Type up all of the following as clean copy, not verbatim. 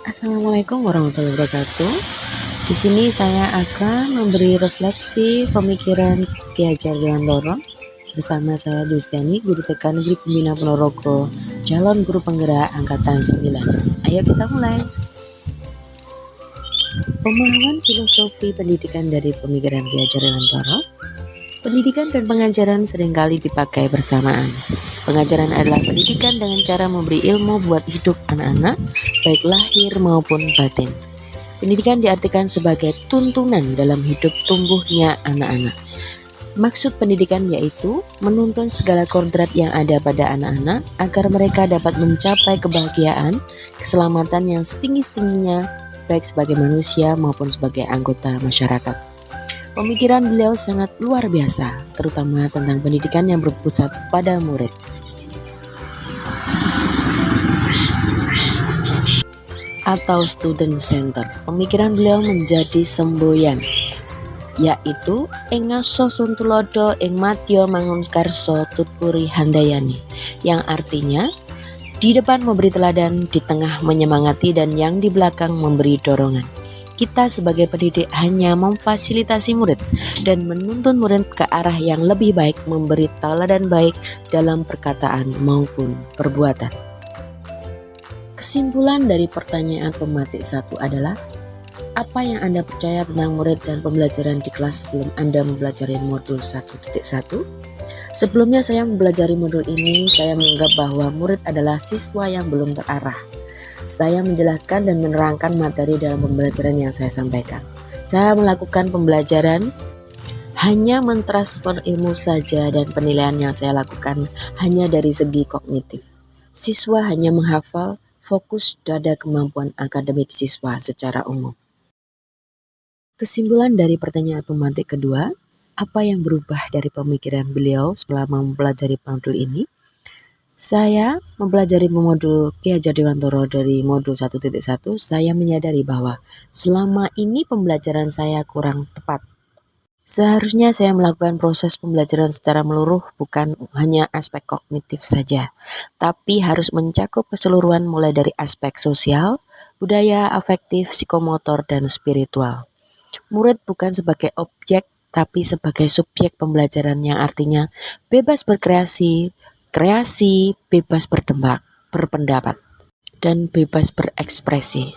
Assalamualaikum warahmatullahi wabarakatuh. Di sini saya akan memberi refleksi pemikiran Ki Hajar Dewantara bersama saya Dustiani, Guru TK Negeri Pembina Ponorogo, calon guru penggerak angkatan 9. Ayo kita mulai. Pemahaman filosofi pendidikan dari pemikiran Ki Hajar Dewantara. Pendidikan dan pengajaran seringkali dipakai bersamaan. Pengajaran adalah pendidikan dengan cara memberi ilmu buat hidup anak-anak, baik lahir maupun batin. Pendidikan diartikan sebagai tuntunan dalam hidup tumbuhnya anak-anak. Maksud pendidikan yaitu menuntun segala kodrat yang ada pada anak-anak agar mereka dapat mencapai kebahagiaan, keselamatan yang setinggi-tingginya, baik sebagai manusia maupun sebagai anggota masyarakat. Pemikiran beliau sangat luar biasa, terutama tentang pendidikan yang berpusat pada murid. Atau student center. Pemikiran beliau menjadi semboyan, yaitu ing ngaso suntulodo ing madya mangunkarso tutpuri handayani, yang artinya di depan memberi teladan, di tengah menyemangati, dan yang di belakang memberi dorongan. Kita sebagai pendidik hanya memfasilitasi murid dan menuntun murid ke arah yang lebih baik, memberi teladan baik dalam perkataan maupun perbuatan. Kesimpulan dari pertanyaan pematik 1 adalah, apa yang Anda percaya tentang murid dan pembelajaran di kelas sebelum Anda mempelajari modul 1.1? Sebelumnya saya mempelajari modul ini, saya menganggap bahwa murid adalah siswa yang belum terarah. Saya menjelaskan dan menerangkan materi dalam pembelajaran yang saya sampaikan. Saya melakukan pembelajaran hanya mentransfer ilmu saja, dan penilaian yang saya lakukan hanya dari segi kognitif. Siswa hanya menghafal, fokus pada kemampuan akademik siswa secara umum. Kesimpulan dari pertanyaan pematik kedua, apa yang berubah dari pemikiran beliau setelah mempelajari modul ini? Saya mempelajari modul Ki Hajar Dewantara dari modul 1.1, saya menyadari bahwa selama ini pembelajaran saya kurang tepat. Seharusnya saya melakukan proses pembelajaran secara menyeluruh, bukan hanya aspek kognitif saja, tapi harus mencakup keseluruhan mulai dari aspek sosial, budaya, afektif, psikomotor, dan spiritual. Murid bukan sebagai objek, tapi sebagai subjek pembelajaran, yang artinya bebas berkreasi, bebas berpendapat, dan bebas berekspresi.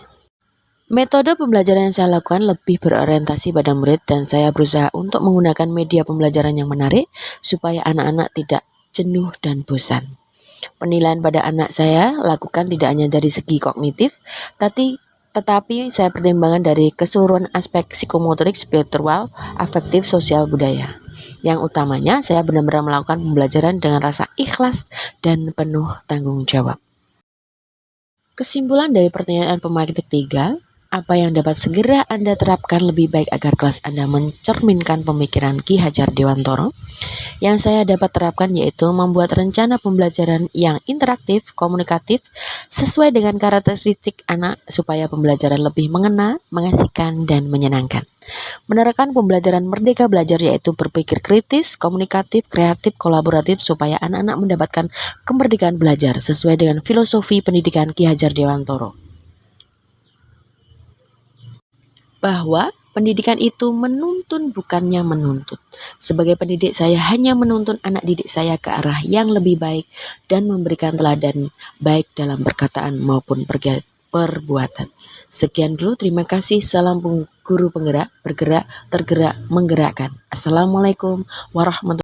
Metode pembelajaran yang saya lakukan lebih berorientasi pada murid, dan saya berusaha untuk menggunakan media pembelajaran yang menarik supaya anak-anak tidak jenuh dan bosan. Penilaian pada anak saya lakukan tidak hanya dari segi kognitif, tetapi saya pertimbangkan dari keseluruhan aspek psikomotorik, spiritual, afektif, sosial, budaya. Yang utamanya, saya benar-benar melakukan pembelajaran dengan rasa ikhlas dan penuh tanggung jawab. Kesimpulan dari pertanyaan pematik 3, apa yang dapat segera Anda terapkan lebih baik agar kelas Anda mencerminkan pemikiran Ki Hajar Dewantara? Yang saya dapat terapkan yaitu membuat rencana pembelajaran yang interaktif, komunikatif, sesuai dengan karakteristik anak supaya pembelajaran lebih mengena, mengasihkan, dan menyenangkan. Menerapkan pembelajaran merdeka belajar yaitu berpikir kritis, komunikatif, kreatif, kolaboratif supaya anak-anak mendapatkan kemerdekaan belajar sesuai dengan filosofi pendidikan Ki Hajar Dewantara. Bahwa pendidikan itu menuntun bukannya menuntut. Sebagai pendidik, saya hanya menuntun anak didik saya ke arah yang lebih baik dan memberikan teladan baik dalam perkataan maupun perbuatan. Sekian dulu, terima kasih. Salam guru penggerak, bergerak, tergerak, menggerakkan. Assalamualaikum warahmatullahi wabarakatuh.